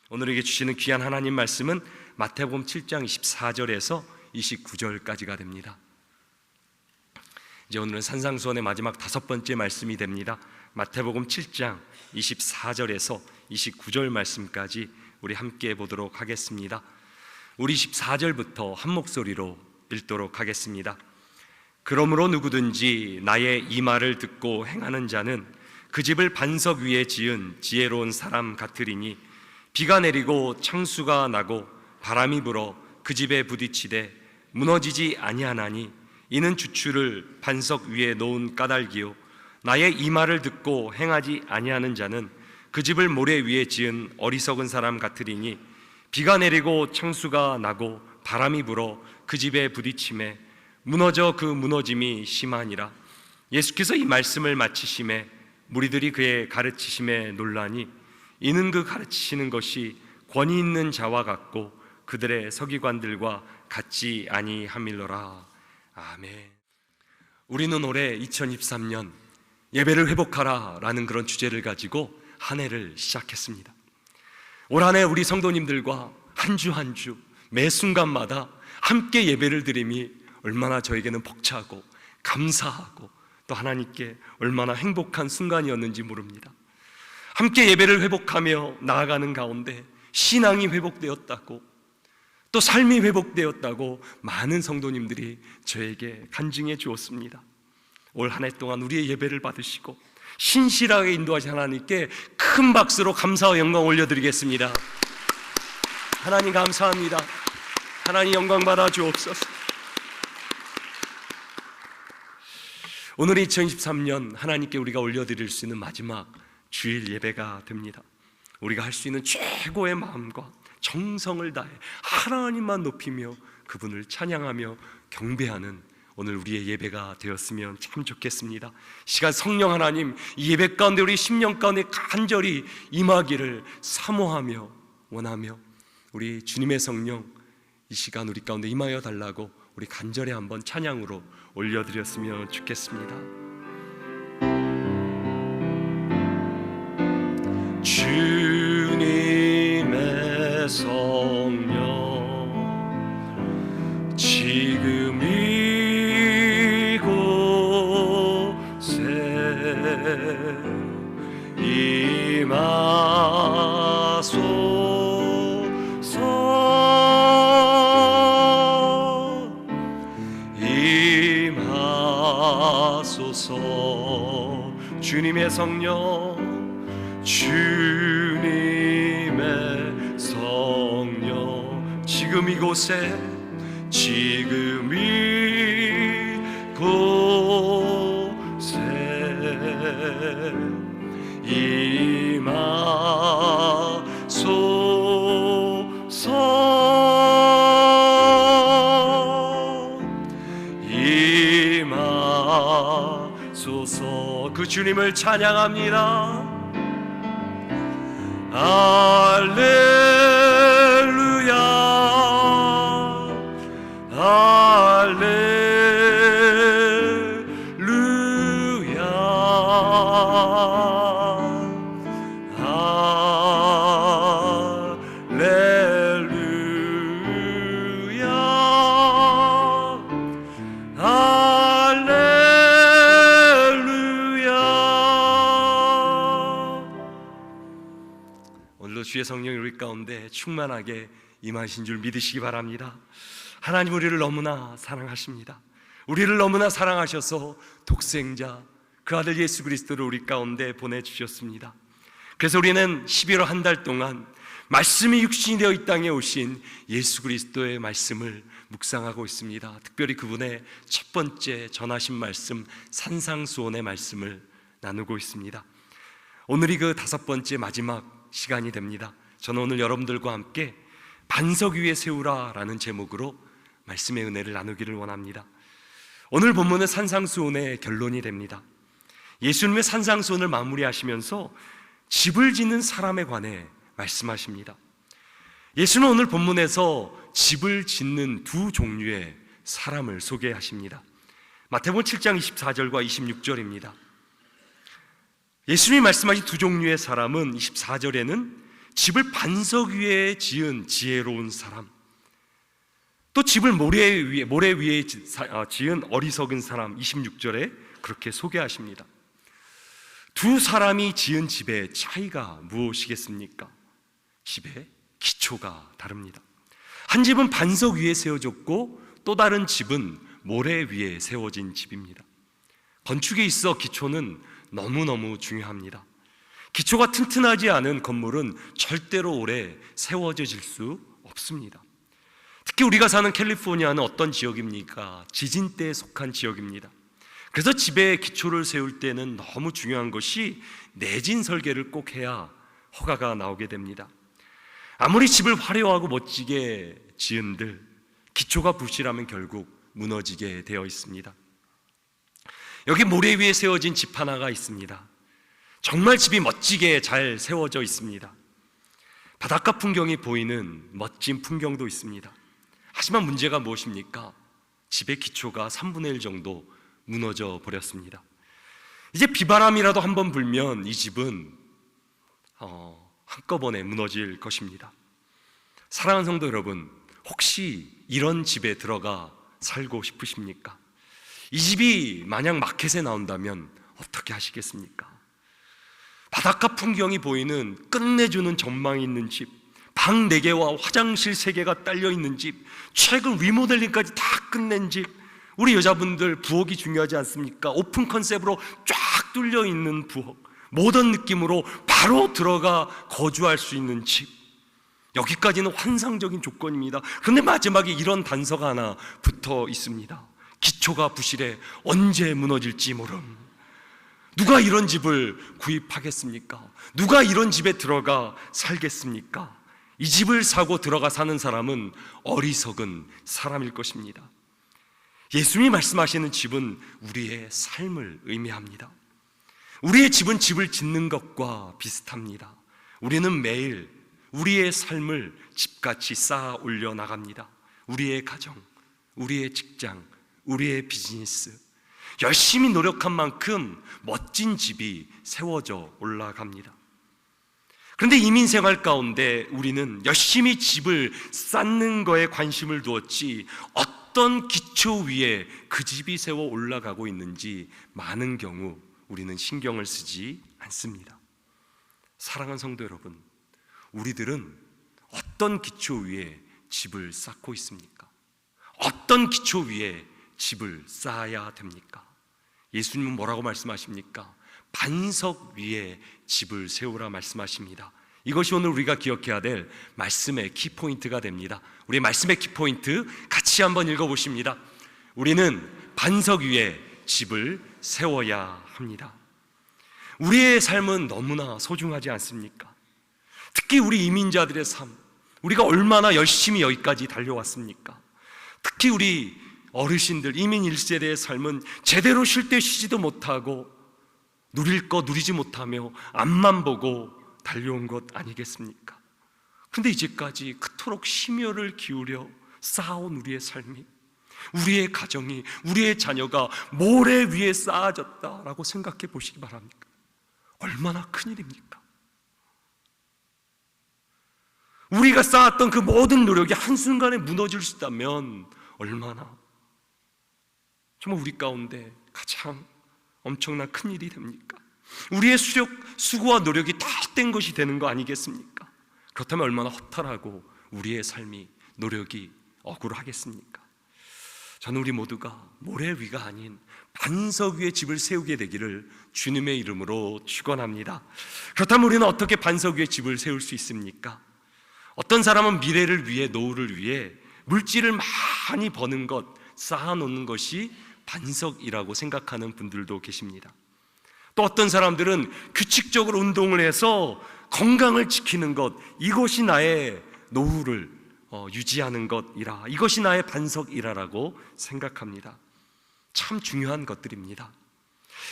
오늘에게 주시는 귀한 하나님 말씀은 마태복음 7장 24절에서 29절까지가 됩니다. 이제 오늘은 산상수훈의 마지막 5번째 말씀이 됩니다. 마태복음 7장 24절에서 29절 말씀까지 우리 함께 보도록 하겠습니다. 우리 14절부터 한 목소리로 읽도록 하겠습니다. 그러므로 누구든지 나의 이 말을 듣고 행하는 자는 그 집을 반석 위에 지은 지혜로운 사람 같으리니 비가 내리고 창수가 나고 바람이 불어 그 집에 부딪히되 무너지지 아니하나니 이는 주추를 반석 위에 놓은 까닭이요 나의 이 말을 듣고 행하지 아니하는 자는 그 집을 모래 위에 지은 어리석은 사람 같으리니 비가 내리고 창수가 나고 바람이 불어 그 집에 부딪히매 무너져 그 무너짐이 심하니라. 예수께서 이 말씀을 마치심에 무리들이 그의 가르치심에 놀라니 이는 그 가르치시는 것이 권위 있는 자와 같고 그들의 서기관들과 같지 아니함일러라. 아멘. 우리는 올해 2023년 예배를 회복하라 라는 그런 주제를 가지고 한 해를 시작했습니다. 올 한 해 우리 성도님들과 한 주 한 주 매 순간마다 함께 예배를 드림이 얼마나 저에게는 벅차고 감사하고 또 하나님께 얼마나 행복한 순간이었는지 모릅니다. 함께 예배를 회복하며 나아가는 가운데 신앙이 회복되었다고 또 삶이 회복되었다고 많은 성도님들이 저에게 간증해 주었습니다. 올 한 해 동안 우리의 예배를 받으시고 신실하게 인도하신 하나님께 큰 박수로 감사와 영광 올려드리겠습니다. 하나님 감사합니다. 하나님 영광 받아 주옵소서. 오늘 2023년 하나님께 우리가 올려드릴 수 있는 마지막 주일 예배가 됩니다. 우리가 할 수 있는 최고의 마음과 정성을 다해 하나님만 높이며 그분을 찬양하며 경배하는 오늘 우리의 예배가 되었으면 참 좋겠습니다. 시간 성령 하나님 이 예배 가운데 우리 심령 가운데 간절히 임하기를 사모하며 원하며 우리 주님의 성령 이 시간 우리 가운데 임하여 달라고 우리 간절히 한번 찬양으로 올려드렸으면 좋겠습니다. 주님의 성령 지금 이곳에 임하소서 주님의 성령 주님의 성령 지금 이곳에 임하소서 그 주님을 찬양합니다. 할렐루야 할렐루야 오늘도 주의 성령이 우리 가운데 충만하게 임하신 줄 믿으시기 바랍니다. 하나님 우리를 너무나 사랑하십니다. 우리를 너무나 사랑하셔서 독생자 그 아들 예수 그리스도를 우리 가운데 보내주셨습니다. 그래서 우리는 11월 한 달 동안 말씀이 육신이 되어 이 땅에 오신 예수 그리스도의 말씀을 묵상하고 있습니다. 특별히 그분의 첫 번째 전하신 말씀 산상수훈의 말씀을 나누고 있습니다. 오늘이 그 5번째 마지막 시간이 됩니다. 저는 오늘 여러분들과 함께 반석 위에 세우라 라는 제목으로 말씀의 은혜를 나누기를 원합니다. 오늘 본문은 산상수훈의 결론이 됩니다. 예수님의 산상수훈을 마무리하시면서 집을 짓는 사람에 관해 말씀하십니다. 예수는 오늘 본문에서 집을 짓는 두 종류의 사람을 소개하십니다. 마태복음 7장 24절과 26절입니다. 예수님이 말씀하신 두 종류의 사람은 24절에는 집을 반석 위에 지은 지혜로운 사람, 또 집을 모래 위에 지은 어리석은 사람 26절에 그렇게 소개하십니다. 두 사람이 지은 집의 차이가 무엇이겠습니까? 집의 기초가 다릅니다. 한 집은 반석 위에 세워졌고 또 다른 집은 모래 위에 세워진 집입니다. 건축에 있어 기초는 너무너무 중요합니다. 기초가 튼튼하지 않은 건물은 절대로 오래 세워질 수 없습니다. 특히 우리가 사는 캘리포니아는 어떤 지역입니까? 지진대에 속한 지역입니다. 그래서 집의 기초를 세울 때는 너무 중요한 것이 내진 설계를 꼭 해야 허가가 나오게 됩니다. 아무리 집을 화려하고 멋지게 지은들 기초가 부실하면 결국 무너지게 되어 있습니다. 여기 모래 위에 세워진 집 하나가 있습니다. 정말 집이 멋지게 잘 세워져 있습니다. 바닷가 풍경이 보이는 멋진 풍경도 있습니다. 하지만 문제가 무엇입니까? 집의 기초가 3분의 1 정도 무너져 버렸습니다. 이제 비바람이라도 한번 불면 이 집은 한꺼번에 무너질 것입니다. 사랑하는 성도 여러분, 혹시 이런 집에 들어가 살고 싶으십니까? 이 집이 만약 마켓에 나온다면 어떻게 하시겠습니까? 바닷가 풍경이 보이는 끝내주는 전망이 있는 집, 방 4개와 화장실 3개가 딸려있는 집, 최근 리모델링까지 다 끝낸 집, 우리 여자분들 부엌이 중요하지 않습니까? 오픈 컨셉으로 쫙 뚫려있는 부엌, 모던 느낌으로 바로 들어가 거주할 수 있는 집, 여기까지는 환상적인 조건입니다. 그런데 마지막에 이런 단서가 하나 붙어 있습니다. 기초가 부실해 언제 무너질지 모름. 누가 이런 집을 구입하겠습니까? 누가 이런 집에 들어가 살겠습니까? 이 집을 사고 들어가 사는 사람은 어리석은 사람일 것입니다. 예수님이 말씀하시는 집은 우리의 삶을 의미합니다. 우리의 집은 집을 짓는 것과 비슷합니다. 우리는 매일 우리의 삶을 집같이 쌓아 올려 나갑니다. 우리의 가정, 우리의 직장, 우리의 비즈니스, 열심히 노력한 만큼 멋진 집이 세워져 올라갑니다. 그런데 이민 생활 가운데 우리는 열심히 집을 쌓는 거에 관심을 두었지 어떤 기초 위에 그 집이 세워 올라가고 있는지 많은 경우 우리는 신경을 쓰지 않습니다. 사랑하는 성도 여러분, 우리들은 어떤 기초 위에 집을 쌓고 있습니까? 어떤 기초 위에 집을 쌓아야 됩니까? 예수님은 뭐라고 말씀하십니까? 반석 위에 집을 세우라 말씀하십니다. 이것이 오늘 우리가 기억해야 될 말씀의 키포인트가 됩니다. 우리 말씀의 키포인트 같이 한번 읽어보십니다. 우리는 반석 위에 집을 세워야 합니다. 우리의 삶은 너무나 소중하지 않습니까? 특히 우리 이민자들의 삶, 우리가 얼마나 열심히 여기까지 달려왔습니까? 특히 우리 어르신들, 이민 1세대의 삶은 제대로 쉴 때 쉬지도 못하고 누릴 거 누리지 못하며 앞만 보고 달려온 것 아니겠습니까? 그런데 이제까지 그토록 심혈을 기울여 쌓아온 우리의 삶이, 우리의 가정이, 우리의 자녀가 모래 위에 쌓아졌다라고 생각해 보시기 바랍니다. 얼마나 큰일입니까? 우리가 쌓았던 그 모든 노력이 한순간에 무너질 수 있다면 얼마나 정말 우리 가운데 가장 엄청난 큰일이 됩니까? 우리의 수고와 노력이 다 헛된 것이 되는 거 아니겠습니까? 그렇다면 얼마나 허탈하고 우리의 삶이, 노력이 억울하겠습니까? 저는 우리 모두가 모래 위가 아닌 반석 위에 집을 세우게 되기를 주님의 이름으로 축원합니다. 그렇다면 우리는 어떻게 반석 위에 집을 세울 수 있습니까? 어떤 사람은 미래를 위해, 노후를 위해 물질을 많이 버는 것, 쌓아놓는 것이 반석이라고 생각하는 분들도 계십니다. 또 어떤 사람들은 규칙적으로 운동을 해서 건강을 지키는 것, 이것이 나의 노후를 유지하는 것이라, 이것이 나의 반석이라고 생각합니다. 참 중요한 것들입니다.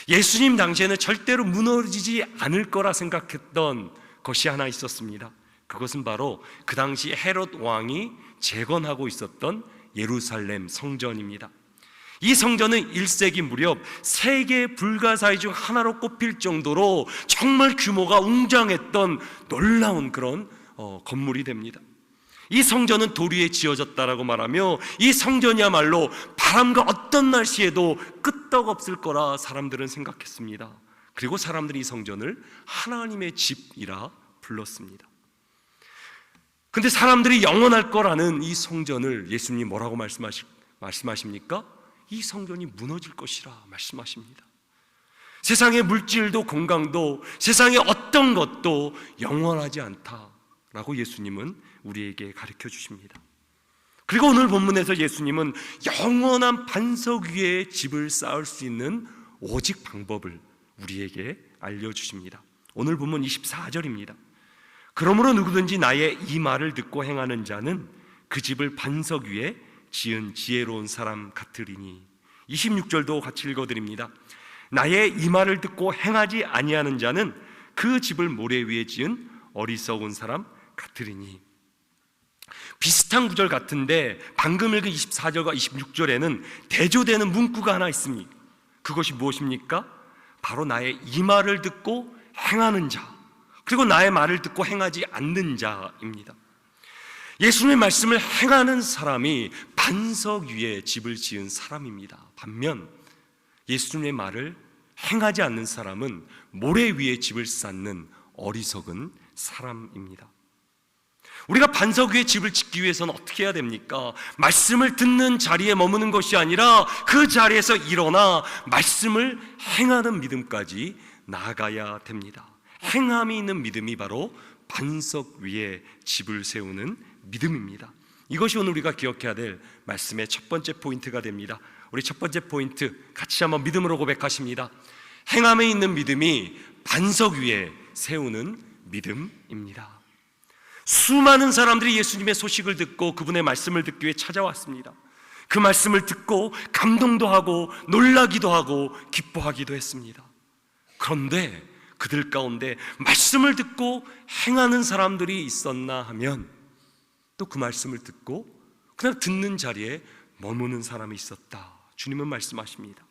예수님 당시에는 절대로 무너지지 않을 거라 생각했던 것이 하나 있었습니다. 그것은 바로 그 당시 헤롯 왕이 재건하고 있었던 예루살렘 성전입니다. 이 성전은 1세기 무렵 세계 불가사의 중 하나로 꼽힐 정도로 정말 규모가 웅장했던 놀라운 그런 건물이 됩니다. 이 성전은 돌 위에 지어졌다라고 말하며 이 성전이야말로 바람과 어떤 날씨에도 끄떡없을 거라 사람들은 생각했습니다. 그리고 사람들이 이 성전을 하나님의 집이라 불렀습니다. 근데 사람들이 영원할 거라는 이 성전을 예수님이 뭐라고 말씀하십니까? 이 성전이 무너질 것이라 말씀하십니다. 세상의 물질도 건강도 세상의 어떤 것도 영원하지 않다라고 예수님은 우리에게 가르쳐 주십니다. 그리고 오늘 본문에서 예수님은 영원한 반석 위에 집을 쌓을 수 있는 오직 방법을 우리에게 알려주십니다. 오늘 본문 24절입니다. 그러므로 누구든지 나의 이 말을 듣고 행하는 자는 그 집을 반석 위에 지은 지혜로운 사람 같으리니. 26절도 같이 읽어드립니다. 나의 이 말을 듣고 행하지 아니하는 자는 그 집을 모래 위에 지은 어리석은 사람 같으리니. 비슷한 구절 같은데 방금 읽은 24절과 26절에는 대조되는 문구가 하나 있습니다. 그것이 무엇입니까? 바로 나의 이 말을 듣고 행하는 자, 그리고 나의 말을 듣고 행하지 않는 자입니다. 예수님의 말씀을 행하는 사람이 반석 위에 집을 지은 사람입니다. 반면 예수님의 말을 행하지 않는 사람은 모래 위에 집을 쌓는 어리석은 사람입니다. 우리가 반석 위에 집을 짓기 위해서는 어떻게 해야 됩니까? 말씀을 듣는 자리에 머무는 것이 아니라 그 자리에서 일어나 말씀을 행하는 믿음까지 나아가야 됩니다. 행함이 있는 믿음이 바로 반석 위에 집을 세우는 믿음입니다. 이것이 오늘 우리가 기억해야 될 말씀의 첫 번째 포인트가 됩니다. 우리 첫 번째 포인트 같이 한번 믿음으로 고백하십니다. 행함에 있는 믿음이 반석 위에 세우는 믿음입니다. 수많은 사람들이 예수님의 소식을 듣고 그분의 말씀을 듣기 위해 찾아왔습니다. 그 말씀을 듣고 감동도 하고 놀라기도 하고 기뻐하기도 했습니다. 그런데 그들 가운데 말씀을 듣고 행하는 사람들이 있었나 하면 또 그 말씀을 듣고 그냥 듣는 자리에 머무는 사람이 있었다. 주님은 말씀하십니다.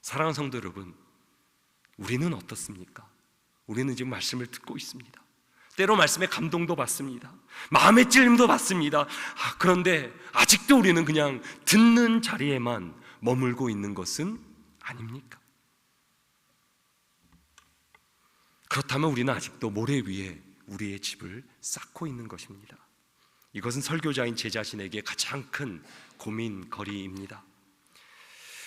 사랑하는 성도 여러분, 우리는 어떻습니까? 우리는 지금 말씀을 듣고 있습니다. 때로 말씀에 감동도 받습니다. 마음의 찔림도 받습니다. 그런데 아직도 우리는 그냥 듣는 자리에만 머물고 있는 것은 아닙니까? 그렇다면 우리는 아직도 모래 위에 우리의 집을 쌓고 있는 것입니다. 이것은 설교자인 제 자신에게 가장 큰 고민거리입니다.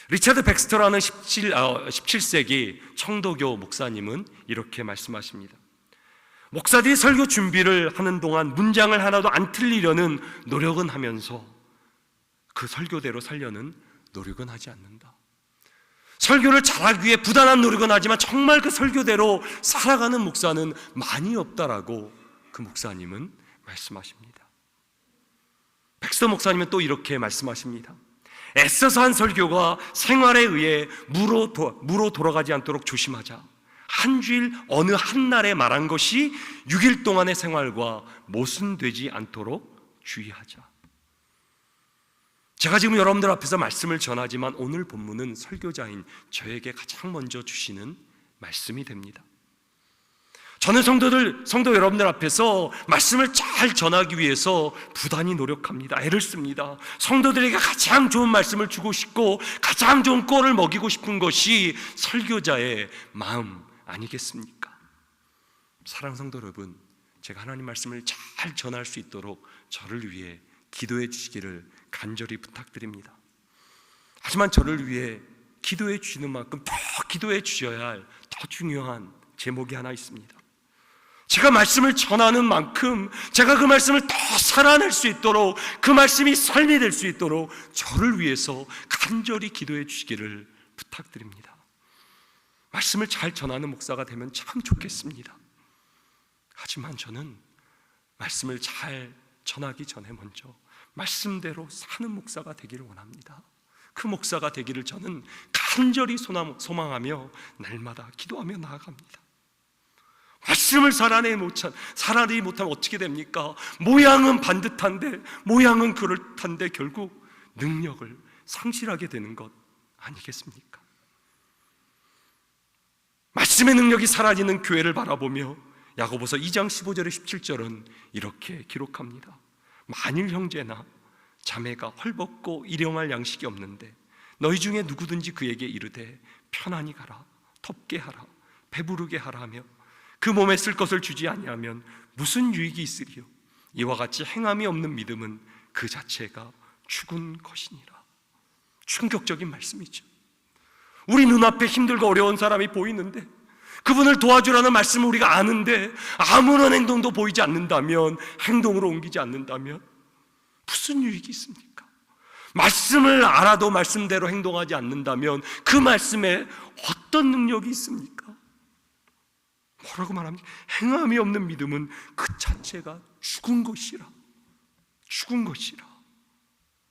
리차드 백스터라는 17세기 청도교 목사님은 이렇게 말씀하십니다. 목사들이 설교 준비를 하는 동안 문장을 하나도 안 틀리려는 노력은 하면서 그 설교대로 살려는 노력은 하지 않는다. 설교를 잘하기 위해 부단한 노력은 하지만 정말 그 설교대로 살아가는 목사는 많이 없다라고 그 목사님은 말씀하십니다. 백스터 목사님은 또 이렇게 말씀하십니다. 애써서 한 설교가 생활에 의해 무로 돌아가지 않도록 조심하자. 한 주일 어느 한 날에 말한 것이 6일 동안의 생활과 모순되지 않도록 주의하자. 제가 지금 여러분들 앞에서 말씀을 전하지만 오늘 본문은 설교자인 저에게 가장 먼저 주시는 말씀이 됩니다. 저는 성도 여러분들 앞에서 말씀을 잘 전하기 위해서 부단히 노력합니다. 애를 씁니다. 성도들에게 가장 좋은 말씀을 주고 싶고 가장 좋은 꼴을 먹이고 싶은 것이 설교자의 마음 아니겠습니까? 사랑하는 성도 여러분, 제가 하나님 말씀을 잘 전할 수 있도록 저를 위해 기도해 주시기를 간절히 부탁드립니다. 하지만 저를 위해 기도해 주시는 만큼 더 기도해 주셔야 할 더 중요한 제목이 하나 있습니다. 제가 말씀을 전하는 만큼 제가 그 말씀을 더 살아낼 수 있도록, 그 말씀이 삶이 될 수 있도록 저를 위해서 간절히 기도해 주시기를 부탁드립니다. 말씀을 잘 전하는 목사가 되면 참 좋겠습니다. 하지만 저는 말씀을 잘 전하기 전에 먼저 말씀대로 사는 목사가 되기를 원합니다. 그 목사가 되기를 저는 간절히 소망하며 날마다 기도하며 나아갑니다. 말씀을 살아내지 못하면 어떻게 됩니까? 모양은 반듯한데, 모양은 그럴듯한데 결국 능력을 상실하게 되는 것 아니겠습니까? 말씀의 능력이 사라지는 교회를 바라보며 야고보서 2장 15절에 17절은 이렇게 기록합니다. 만일 형제나 자매가 헐벗고 일용할 양식이 없는데 너희 중에 누구든지 그에게 이르되 편안히 가라, 덥게 하라, 배부르게 하라 하며 그 몸에 쓸 것을 주지 아니하면 무슨 유익이 있으리요? 이와 같이 행함이 없는 믿음은 그 자체가 죽은 것이니라. 충격적인 말씀이죠. 우리 눈앞에 힘들고 어려운 사람이 보이는데 그분을 도와주라는 말씀을 우리가 아는데 아무런 행동도 보이지 않는다면, 행동으로 옮기지 않는다면 무슨 유익이 있습니까? 말씀을 알아도 말씀대로 행동하지 않는다면 그 말씀에 어떤 능력이 있습니까? 뭐라고 말합니까? 행함이 없는 믿음은 그 자체가 죽은 것이라. 죽은 것이라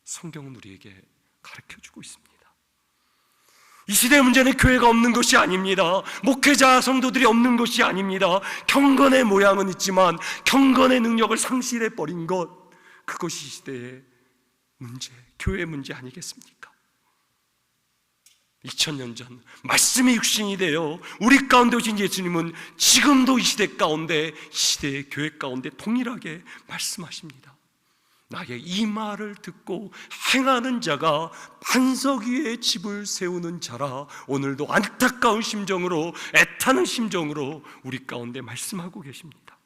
성경은 우리에게 가르쳐주고 있습니다. 이 시대의 문제는 교회가 없는 것이 아닙니다. 목회자 성도들이 없는 것이 아닙니다. 경건의 모양은 있지만 경건의 능력을 상실해버린 것, 그것이 이 시대의 문제, 교회의 문제 아니겠습니까? 2000년 전 말씀이 육신이 되어 우리 가운데 오신 예수님은 지금도 이 시대 가운데, 이 시대의 교회 가운데 동일하게 말씀하십니다. 나의 이 말을 듣고 행하는 자가 반석 위에 집을 세우는 자라. 오늘도 안타까운 심정으로, 애타는 심정으로 우리 가운데 말씀하고 계십니다.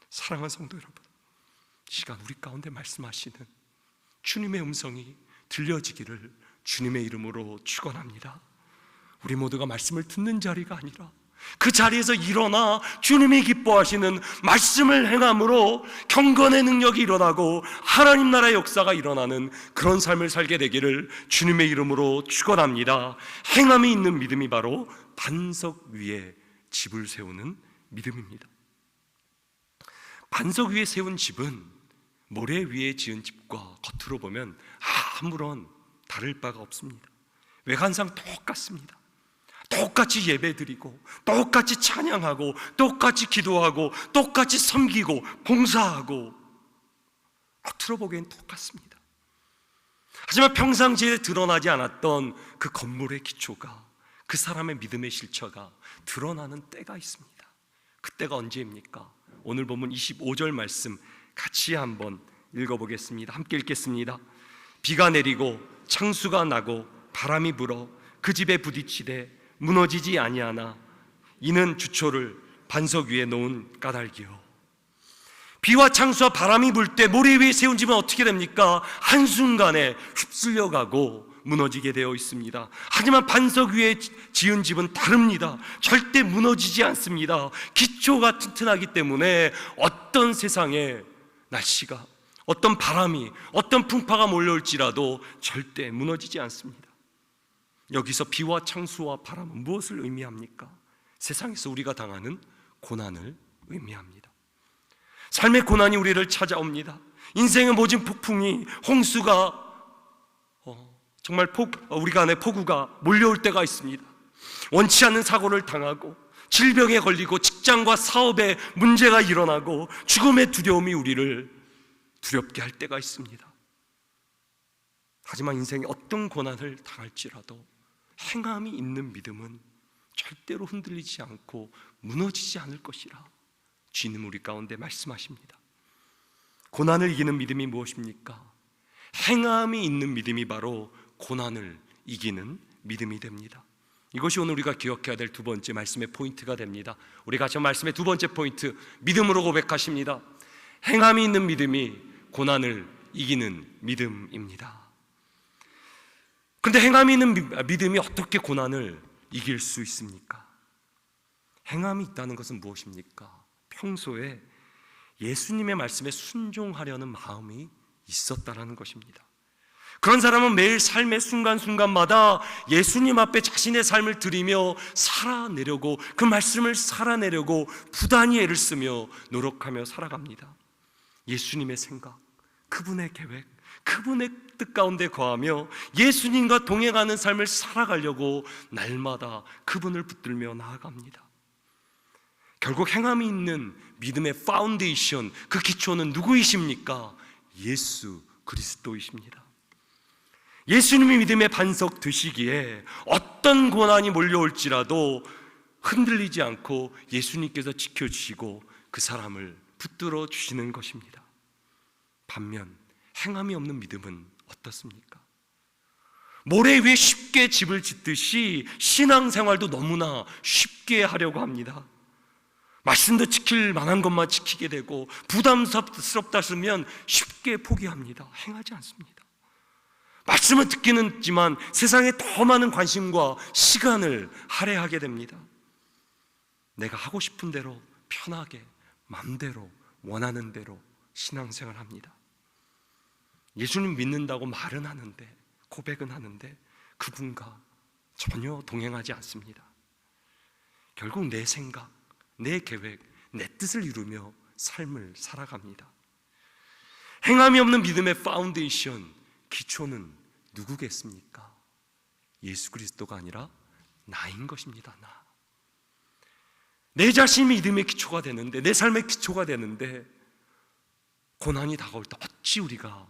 사랑하는 성도 여러분, 이 시간 우리 가운데 말씀하시는 주님의 음성이 들려지기를 주님의 이름으로 축원합니다. 우리 모두가 말씀을 듣는 자리가 아니라 그 자리에서 일어나 주님이 기뻐하시는 말씀을 행함으로 경건의 능력이 일어나고 하나님 나라의 역사가 일어나는 그런 삶을 살게 되기를 주님의 이름으로 축원합니다. 행함이 있는 믿음이 바로 반석 위에 집을 세우는 믿음입니다. 반석 위에 세운 집은 모래 위에 지은 집과 겉으로 보면 아무런 다를 바가 없습니다. 외관상 똑같습니다. 똑같이 예배드리고 똑같이 찬양하고 똑같이 기도하고 똑같이 섬기고 봉사하고 겉으로 보기엔 똑같습니다. 하지만 평상시에 드러나지 않았던 그 건물의 기초가, 그 사람의 믿음의 실체가 드러나는 때가 있습니다. 그 때가 언제입니까? 오늘 본문 25절 말씀 같이 한번 읽어보겠습니다. 함께 읽겠습니다. 비가 내리고 창수가 나고 바람이 불어 그 집에 부딪히되 무너지지 아니하나 이는 주초를 반석 위에 놓은 까닭이요. 비와 창수와 바람이 불 때 모래 위에 세운 집은 어떻게 됩니까? 한순간에 휩쓸려가고 무너지게 되어 있습니다. 하지만 반석 위에 지은 집은 다릅니다. 절대 무너지지 않습니다. 기초가 튼튼하기 때문에 어떤 세상에 날씨가, 어떤 바람이, 어떤 풍파가 몰려올지라도 절대 무너지지 않습니다. 여기서 비와 창수와 바람은 무엇을 의미합니까? 세상에서 우리가 당하는 고난을 의미합니다. 삶의 고난이 우리를 찾아옵니다. 인생의 모진 폭풍이, 홍수가, 정말 우리가 안에 폭우가 몰려올 때가 있습니다. 원치 않는 사고를 당하고 질병에 걸리고 직장과 사업에 문제가 일어나고 죽음의 두려움이 우리를 두렵게 할 때가 있습니다. 하지만 인생에 어떤 고난을 당할지라도 행함이 있는 믿음은 절대로 흔들리지 않고 무너지지 않을 것이라 주님 우리 가운데 말씀하십니다. 고난을 이기는 믿음이 무엇입니까? 행함이 있는 믿음이 바로 고난을 이기는 믿음이 됩니다. 이것이 오늘 우리가 기억해야 될 두 번째 말씀의 포인트가 됩니다. 우리가 저 말씀의 두 번째 포인트, 믿음으로 고백하십니다. 행함이 있는 믿음이 고난을 이기는 믿음입니다. 그런데 행함이 있는 믿음이 어떻게 고난을 이길 수 있습니까? 행함이 있다는 것은 무엇입니까? 평소에 예수님의 말씀에 순종하려는 마음이 있었다라는 것입니다. 그런 사람은 매일 삶의 순간순간마다 예수님 앞에 자신의 삶을 드리며 살아내려고, 그 말씀을 살아내려고 부단히 애를 쓰며 노력하며 살아갑니다. 예수님의 생각, 그분의 계획, 그분의 뜻 가운데 거하며 예수님과 동행하는 삶을 살아가려고 날마다 그분을 붙들며 나아갑니다. 결국 행함이 있는 믿음의 파운데이션, 그 기초는 누구이십니까? 예수 그리스도이십니다. 예수님이 믿음의 반석 되시기에 어떤 고난이 몰려올지라도 흔들리지 않고 예수님께서 지켜주시고 그 사람을 붙들어 주시는 것입니다. 반면 행함이 없는 믿음은 어떻습니까? 모래 위에 쉽게 집을 짓듯이 신앙생활도 너무나 쉽게 하려고 합니다. 말씀도 지킬 만한 것만 지키게 되고 부담스럽다 싶으면 쉽게 포기합니다. 행하지 않습니다. 말씀을 듣기는 듣지만 세상에 더 많은 관심과 시간을 할애하게 됩니다. 내가 하고 싶은 대로 편하게 마음대로 원하는 대로 신앙생활을 합니다. 예수님 믿는다고 말은 하는데, 고백은 하는데 그분과 전혀 동행하지 않습니다. 결국 내 생각, 내 계획, 내 뜻을 이루며 삶을 살아갑니다. 행함이 없는 믿음의 파운데이션, 기초는 누구겠습니까? 예수 그리스도가 아니라 나인 것입니다. 내 자신이 믿음의 기초가 되는데, 내 삶의 기초가 되는데 고난이 다가올 때 어찌 우리가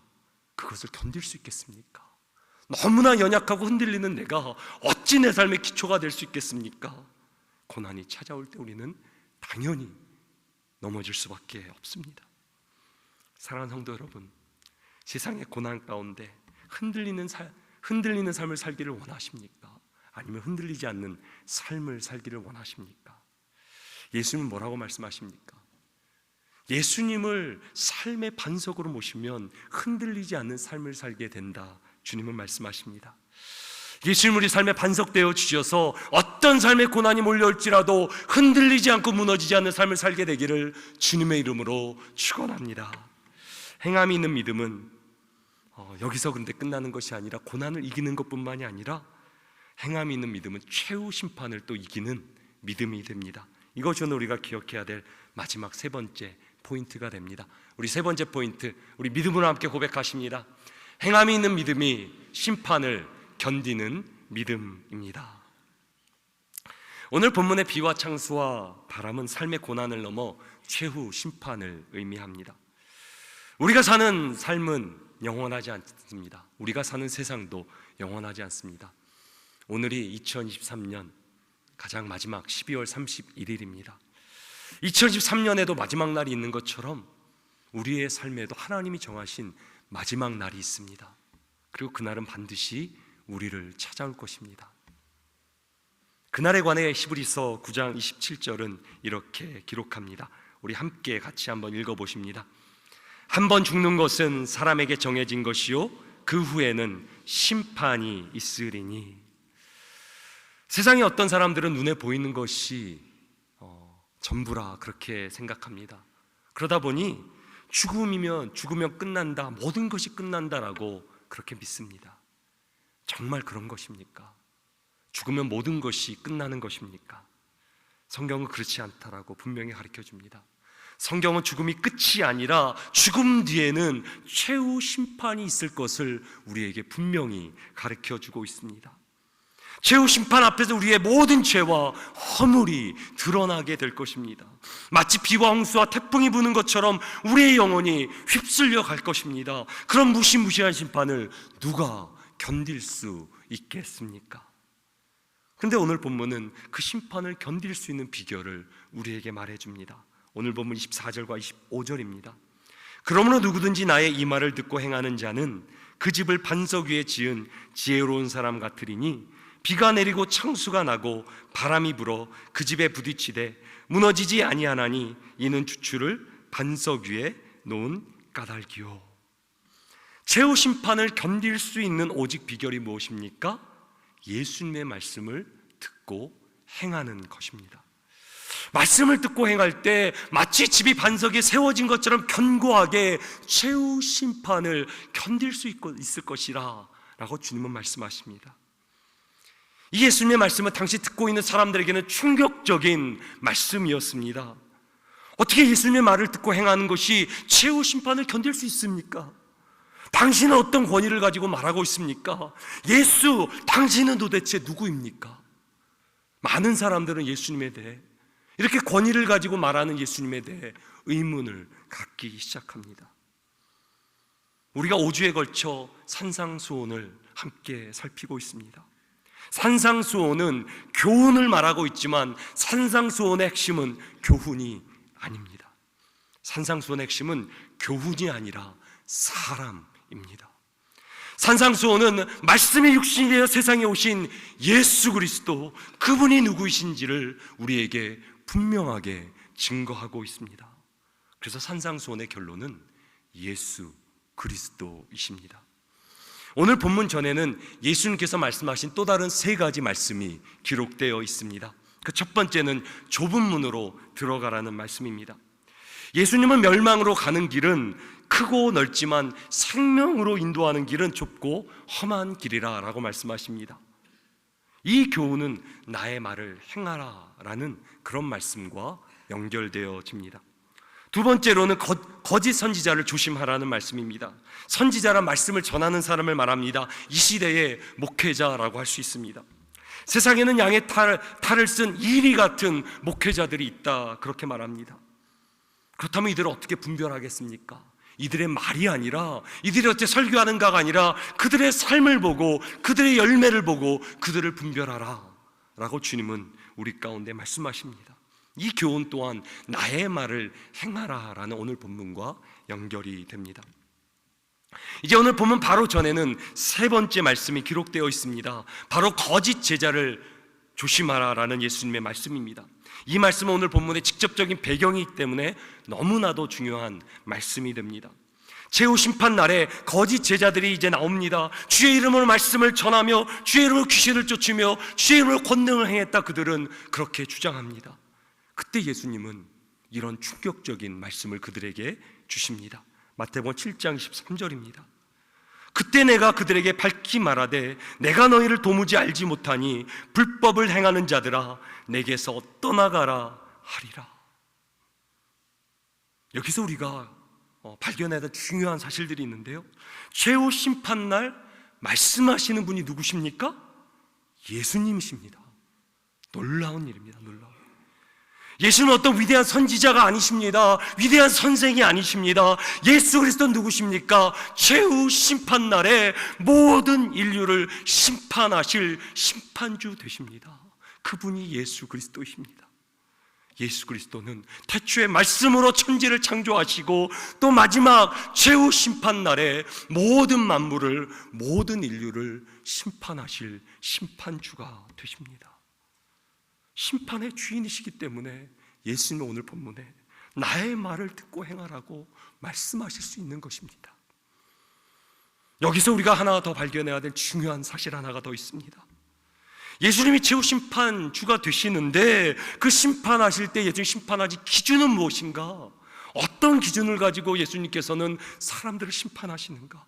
그것을 견딜 수 있겠습니까? 너무나 연약하고 흔들리는 내가 어찌 내 삶의 기초가 될 수 있겠습니까? 고난이 찾아올 때 우리는 당연히 넘어질 수밖에 없습니다. 사랑하는 성도 여러분, 세상의 고난 가운데 흔들리는 삶을 살기를 원하십니까? 아니면 흔들리지 않는 삶을 살기를 원하십니까? 예수님은 뭐라고 말씀하십니까? 예수님을 삶의 반석으로 모시면 흔들리지 않는 삶을 살게 된다, 주님은 말씀하십니다. 예수님 우리 삶의 반석 되어 주셔서 어떤 삶의 고난이 몰려올지라도 흔들리지 않고 무너지지 않는 삶을 살게 되기를 주님의 이름으로 축원합니다. 행함이 있는 믿음은 여기서 근데 끝나는 것이 아니라 고난을 이기는 것뿐만이 아니라 행함이 있는 믿음은 최후 심판을 또 이기는 믿음이 됩니다. 이것이 오늘 우리가 기억해야 될 마지막 세 번째 포인트가 됩니다. 우리 세 번째 포인트, 우리 믿음으로 함께 고백하십니다. 행함이 있는 믿음이 심판을 견디는 믿음입니다. 오늘 본문의 비와 창수와 바람은 삶의 고난을 넘어 최후 심판을 의미합니다. 우리가 사는 삶은 영원하지 않습니다. 우리가 사는 세상도 영원하지 않습니다. 오늘이 2023년 가장 마지막 12월 31일입니다. 2023년에도 마지막 날이 있는 것처럼 우리의 삶에도 하나님이 정하신 마지막 날이 있습니다. 그리고 그날은 반드시 우리를 찾아올 것입니다. 그날에 관해 히브리서 9장 27절은 이렇게 기록합니다. 우리 함께 같이 한번 읽어보십니다. 한 번 죽는 것은 사람에게 정해진 것이요 그 후에는 심판이 있으리니. 세상에 어떤 사람들은 눈에 보이는 것이 전부라 그렇게 생각합니다. 그러다 보니 죽으면 끝난다, 모든 것이 끝난다라고 그렇게 믿습니다. 정말 그런 것입니까? 죽으면 모든 것이 끝나는 것입니까? 성경은 그렇지 않다라고 분명히 가르쳐 줍니다. 성경은 죽음이 끝이 아니라 죽음 뒤에는 최후 심판이 있을 것을 우리에게 분명히 가르쳐 주고 있습니다. 최후 심판 앞에서 우리의 모든 죄와 허물이 드러나게 될 것입니다. 마치 비와 홍수와 태풍이 부는 것처럼 우리의 영혼이 휩쓸려 갈 것입니다. 그런 무시무시한 심판을 누가 견딜 수 있겠습니까? 그런데 오늘 본문은 그 심판을 견딜 수 있는 비결을 우리에게 말해줍니다. 오늘 본문 24절과 25절입니다. 그러므로 누구든지 나의 이 말을 듣고 행하는 자는 그 집을 반석 위에 지은 지혜로운 사람 같으리니 비가 내리고 창수가 나고 바람이 불어 그 집에 부딪히되 무너지지 아니하나니 이는 주추를 반석 위에 놓은 까닭이요. 최후 심판을 견딜 수 있는 오직 비결이 무엇입니까? 예수님의 말씀을 듣고 행하는 것입니다. 말씀을 듣고 행할 때 마치 집이 반석에 세워진 것처럼 견고하게 최후 심판을 견딜 수 있을 것이라 라고 주님은 말씀하십니다. 이 예수님의 말씀은 당시 듣고 있는 사람들에게는 충격적인 말씀이었습니다. 어떻게 예수님의 말을 듣고 행하는 것이 최후 심판을 견딜 수 있습니까? 당신은 어떤 권위를 가지고 말하고 있습니까? 예수, 당신은 도대체 누구입니까? 많은 사람들은 예수님에 대해 이렇게 권위를 가지고 말하는 예수님에 대해 의문을 갖기 시작합니다. 우리가 5주에 걸쳐 산상수훈을 함께 살피고 있습니다. 산상수훈은 교훈을 말하고 있지만 산상수훈의 핵심은 교훈이 아닙니다. 산상수훈의 핵심은 교훈이 아니라 사람입니다. 산상수훈은 말씀이 육신이 되어 세상에 오신 예수 그리스도, 그분이 누구이신지를 우리에게 분명하게 증거하고 있습니다. 그래서 산상수훈의 결론은 예수 그리스도이십니다. 오늘 본문 전에는 예수님께서 말씀하신 또 다른 세 가지 말씀이 기록되어 있습니다. 그 첫 번째는 좁은 문으로 들어가라는 말씀입니다. 예수님은 멸망으로 가는 길은 크고 넓지만 생명으로 인도하는 길은 좁고 험한 길이라 라고 말씀하십니다. 이 교훈은 나의 말을 행하라 라는 그런 말씀과 연결되어집니다. 두 번째로는 거짓 선지자를 조심하라는 말씀입니다. 선지자란 말씀을 전하는 사람을 말합니다. 이 시대의 목회자라고 할 수 있습니다. 세상에는 양의 탈을 쓴 이리 같은 목회자들이 있다, 그렇게 말합니다. 그렇다면 이들을 어떻게 분별하겠습니까? 이들의 말이 아니라, 이들이 어째 설교하는가가 아니라 그들의 삶을 보고 그들의 열매를 보고 그들을 분별하라 라고 주님은 우리 가운데 말씀하십니다. 이 교훈 또한 나의 말을 행하라 라는 오늘 본문과 연결이 됩니다. 이제 오늘 본문 바로 전에는 세 번째 말씀이 기록되어 있습니다. 바로 거짓 제자를 조심하라 라는 예수님의 말씀입니다. 이 말씀은 오늘 본문의 직접적인 배경이기 때문에 너무나도 중요한 말씀이 됩니다. 최후 심판 날에 거짓 제자들이 이제 나옵니다. 주의 이름으로 말씀을 전하며 주의 이름으로 귀신을 쫓으며 주의 이름으로 권능을 행했다, 그들은 그렇게 주장합니다. 그때 예수님은 이런 충격적인 말씀을 그들에게 주십니다. 마태복음 7장 23절입니다. 그때 내가 그들에게 밝히 말하되 내가 너희를 도무지 알지 못하니 불법을 행하는 자들아 내게서 떠나가라 하리라. 여기서 우리가 발견해야 될 중요한 사실들이 있는데요, 최후 심판날 말씀하시는 분이 누구십니까? 예수님이십니다. 놀라운 일입니다. 놀라운. 예수는 어떤 위대한 선지자가 아니십니다. 위대한 선생이 아니십니다. 예수 그리스도는 누구십니까? 최후 심판날에 모든 인류를 심판하실 심판주 되십니다. 그분이 예수 그리스도이십니다. 예수 그리스도는 태초에 말씀으로 천지를 창조하시고 또 마지막 최후 심판날에 모든 만물을, 모든 인류를 심판하실 심판주가 되십니다. 심판의 주인이시기 때문에 예수님은 오늘 본문에 나의 말을 듣고 행하라고 말씀하실 수 있는 것입니다. 여기서 우리가 하나 더 발견해야 될 중요한 사실 하나가 더 있습니다. 예수님이 최후 심판주가 되시는데 그 심판하실 때 예수님 심판하실 기준은 무엇인가? 어떤 기준을 가지고 예수님께서는 사람들을 심판하시는가?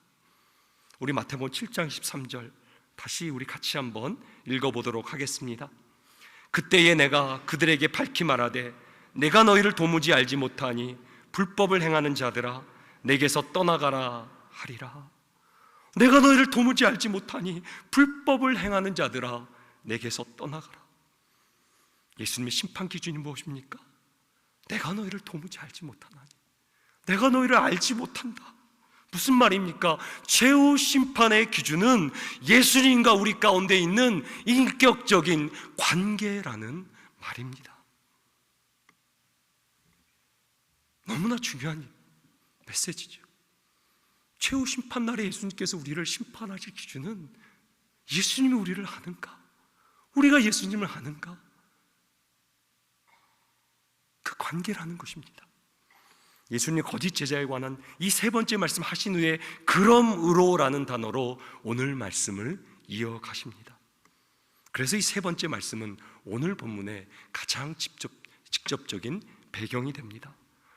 우리 마태복음 7장 13절 다시 우리 같이 한번 읽어보도록 하겠습니다. 그때에 내가 그들에게 밝히 말하되 내가 너희를 도무지 알지 못하니 불법을 행하는 자들아 내게서 떠나가라 하리라. 내가 너희를 도무지 알지 못하니 불법을 행하는 자들아 내게서 떠나가라. 예수님의 심판 기준이 무엇입니까? 내가 너희를 도무지 알지 못하나니, 내가 너희를 알지 못한다. 무슨 말입니까? 최후 심판의 기준은 예수님과 우리 가운데 있는 인격적인 관계라는 말입니다. 너무나 중요한 메시지죠. 최후 심판날에 예수님께서 우리를 심판하실 기준은 예수님이 우리를 아는가, 우리가 예수님을 아는가? 그 관계라는 것입니다. 예수님 거짓 제자에 관한 이 세 번째 말씀 하신 후에 그러므로라는 단어로 오늘 말씀을 이어가십니다. 그래서 이 세 번째 말씀은 오늘 본문의 가장 직접적인 배경이 됩니다.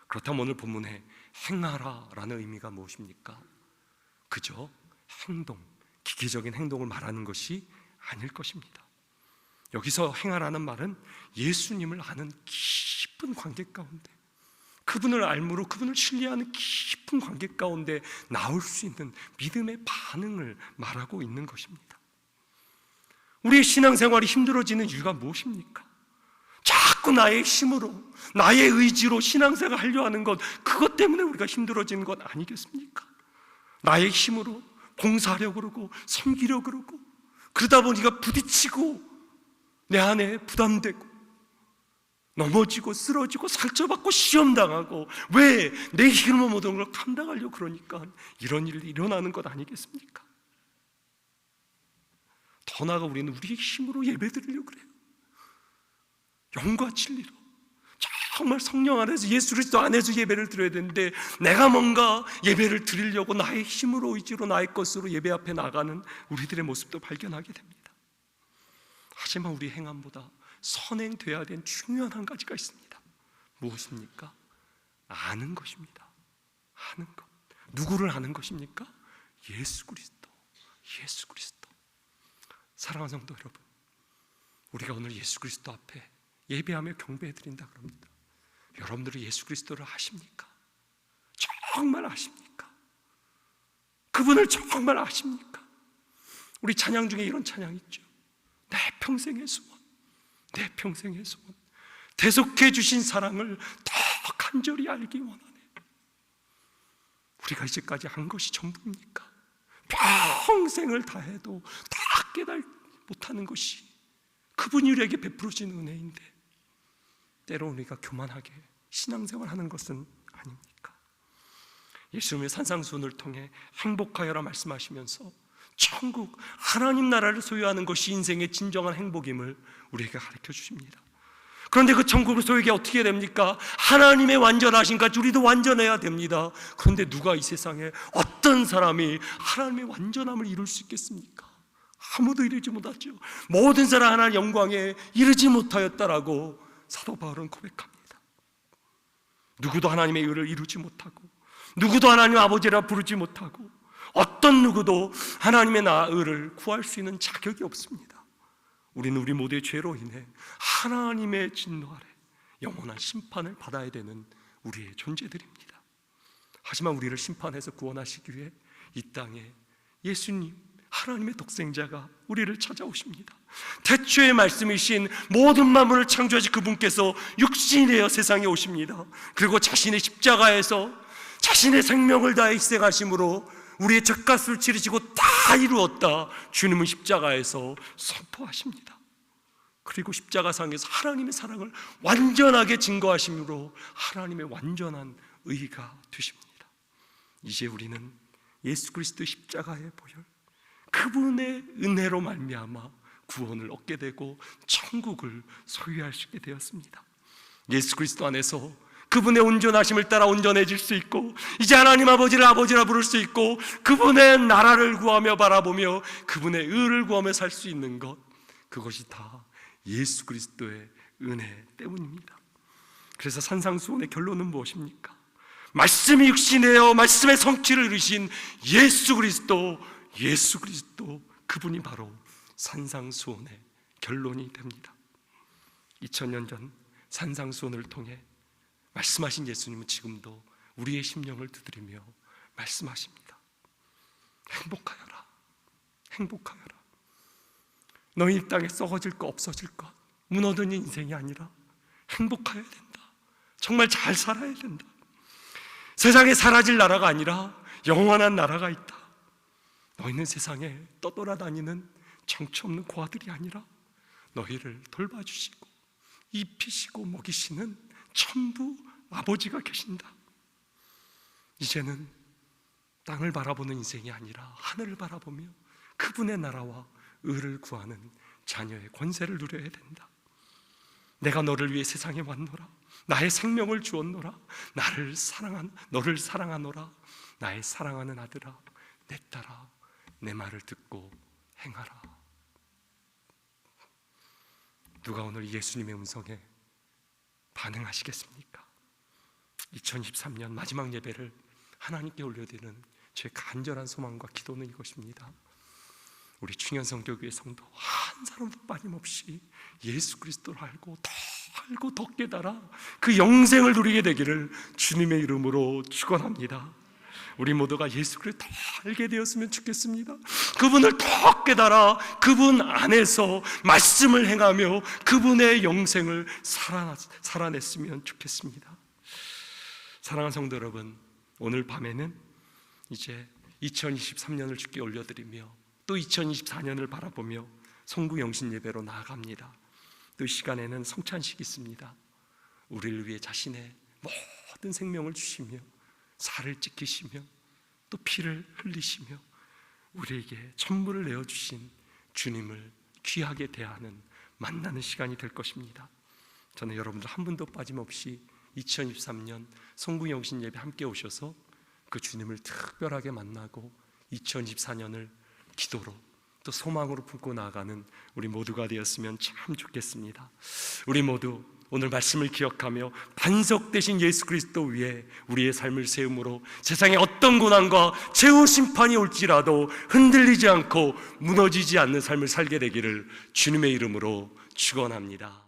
그렇다면 오늘 본문에 행하라라는 의미가 무엇입니까? 그저 행동, 기계적인 행동을 말하는 것이 아닐 것입니다. 여기서 행하라는 말은 예수님을 아는 깊은 관계 가운데, 그분을 알므로 그분을 신뢰하는 깊은 관계 가운데 나올 수 있는 믿음의 반응을 말하고 있는 것입니다. 우리의 신앙생활이 힘들어지는 이유가 무엇입니까? 자꾸 나의 힘으로, 나의 의지로 신앙생활 하려 하는 것, 그것 때문에 우리가 힘들어지는 것 아니겠습니까? 나의 힘으로 봉사하려고 그러고 섬기려고 그러고, 그러다 보니까 부딪히고 내 안에 부담되고 넘어지고 쓰러지고 상처받고 시험당하고, 왜? 내 힘으로 모든 걸 감당하려고 그러니까 이런 일이 일어나는 것 아니겠습니까? 더 나아가 우리는 우리의 힘으로 예배드리려고 그래요. 영과 진리로 정말 성령 안에서, 예수 그리스도 안에서 예배를 드려야 되는데, 내가 뭔가 예배를 드리려고 나의 힘으로, 의지로, 나의 것으로 예배 앞에 나가는 우리들의 모습도 발견하게 됩니다. 하지만 우리 행함보다 선행돼야 되는 중요한 한 가지가 있습니다. 무엇입니까? 아는 것입니다. 아는 것. 누구를 아는 것입니까? 예수 그리스도. 예수 그리스도. 사랑하는 성도 여러분, 우리가 오늘 예수 그리스도 앞에 예배하며 경배해 드린다 그럽니다. 여러분들은 예수 그리스도를 아십니까? 정말 아십니까? 그분을 정말 아십니까? 우리 찬양 중에 이런 찬양 있죠. 내 평생의 소원, 내 평생의 소원, 대속해 주신 사랑을 더 간절히 알기 원하네. 우리가 이제까지 한 것이 전부입니까? 평생을 다해도 다 깨달지 못하는 것이 그분이 우리에게 베풀어진 은혜인데, 때로 우리가 교만하게 신앙생활하는 것은 아닙니까? 예수님의 산상수훈을 통해 행복하여라 말씀하시면서 천국, 하나님 나라를 소유하는 것이 인생의 진정한 행복임을 우리에게 가르쳐 주십니다. 그런데 그 천국을 소유하게 어떻게 됩니까? 하나님의 완전하신 같이 우리도 완전해야 됩니다. 그런데 누가 이 세상에 어떤 사람이 하나님의 완전함을 이룰 수 있겠습니까? 아무도 이루지 못하죠. 모든 사람 하나님의 영광에 이르지 못하였다라고 사도 바울은 고백합니다. 누구도 하나님의 의를 이루지 못하고, 누구도 하나님 아버지라 부르지 못하고, 어떤 누구도 하나님의 의를 구할 수 있는 자격이 없습니다. 우리는 우리 모두의 죄로 인해 하나님의 진노 아래 영원한 심판을 받아야 되는 우리의 존재들입니다. 하지만 우리를 심판해서 구원하시기 위해 이 땅에 예수님, 하나님의 독생자가 우리를 찾아오십니다. 태초의 말씀이신 모든 만물을 창조하신 그분께서 육신이 되어 세상에 오십니다. 그리고 자신의 십자가에서 자신의 생명을 다해 희생하심으로 우리의 죗값을 치르시고 다 이루었다, 주님은 십자가에서 선포하십니다. 그리고 십자가상에서 하나님의 사랑을 완전하게 증거하심으로 하나님의 완전한 의가 되십니다. 이제 우리는 예수 그리스도 십자가의 보혈, 그분의 은혜로 말미암아 구원을 얻게 되고 천국을 소유할 수 있게 되었습니다. 예수 그리스도 안에서 그분의 온전하심을 따라 온전해질 수 있고, 이제 하나님 아버지를 아버지라 부를 수 있고, 그분의 나라를 구하며 바라보며 그분의 의를 구하며 살 수 있는 것, 그것이 다 예수 그리스도의 은혜 때문입니다. 그래서 산상수훈의 결론은 무엇입니까? 말씀이 육신이되어 말씀의 성취를 이루신 예수 그리스도, 예수 그리스도, 그분이 바로 산상수훈의 결론이 됩니다. 2000년 전 산상수훈을 통해 말씀하신 예수님은 지금도 우리의 심령을 두드리며 말씀하십니다. 행복하여라, 행복하여라. 너희 이 땅에 썩어질 것 없어질 것, 무너진 인생이 아니라 행복하여야 된다. 정말 잘 살아야 된다. 세상에 사라질 나라가 아니라 영원한 나라가 있다. 너희는 세상에 떠돌아다니는 정처 없는 고아들이 아니라 너희를 돌봐주시고 입히시고 먹이시는 천부 아버지가 계신다. 이제는 땅을 바라보는 인생이 아니라 하늘을 바라보며 그분의 나라와 의를 구하는 자녀의 권세를 누려야 된다. 내가 너를 위해 세상에 왔노라. 나의 생명을 주었노라. 너를 사랑하노라. 나의 사랑하는 아들아, 내 딸아, 내 말을 듣고 행하라. 누가 오늘 예수님의 음성에 반응하시겠습니까? 2023년 마지막 예배를 하나님께 올려드리는 제 간절한 소망과 기도는 이것입니다. 우리 충현성교교회 성도 한 사람도 빠짐없이 예수 그리스도를 알고 더 깨달아 그 영생을 누리게 되기를 주님의 이름으로 축원합니다. 우리 모두가 예수 그리스도를 더 알게 되었으면 좋겠습니다. 그분을 더 깨달아 그분 안에서 말씀을 행하며 그분의 영생을 살아냈으면 좋겠습니다. 사랑하는 성도 여러분, 오늘 밤에는 이제 2023년을 주께 올려드리며 또 2024년을 바라보며 성구영신 예배로 나아갑니다. 또 이 시간에는 성찬식이 있습니다. 우리를 위해 자신의 모든 생명을 주시며 살을 찢기시며 또 피를 흘리시며 우리에게 천물을 내어주신 주님을 귀하게 대하는 만나는 시간이 될 것입니다. 저는 여러분들 한 분도 빠짐없이 2023년 성구영신 예배 함께 오셔서 그 주님을 특별하게 만나고 2024년을 기도로 또 소망으로 품고 나아가는 우리 모두가 되었으면 참 좋겠습니다. 우리 모두 오늘 말씀을 기억하며 반석 되신 예수 그리스도 위에 우리의 삶을 세움으로 세상에 어떤 고난과 최후 심판이 올지라도 흔들리지 않고 무너지지 않는 삶을 살게 되기를 주님의 이름으로 축원합니다.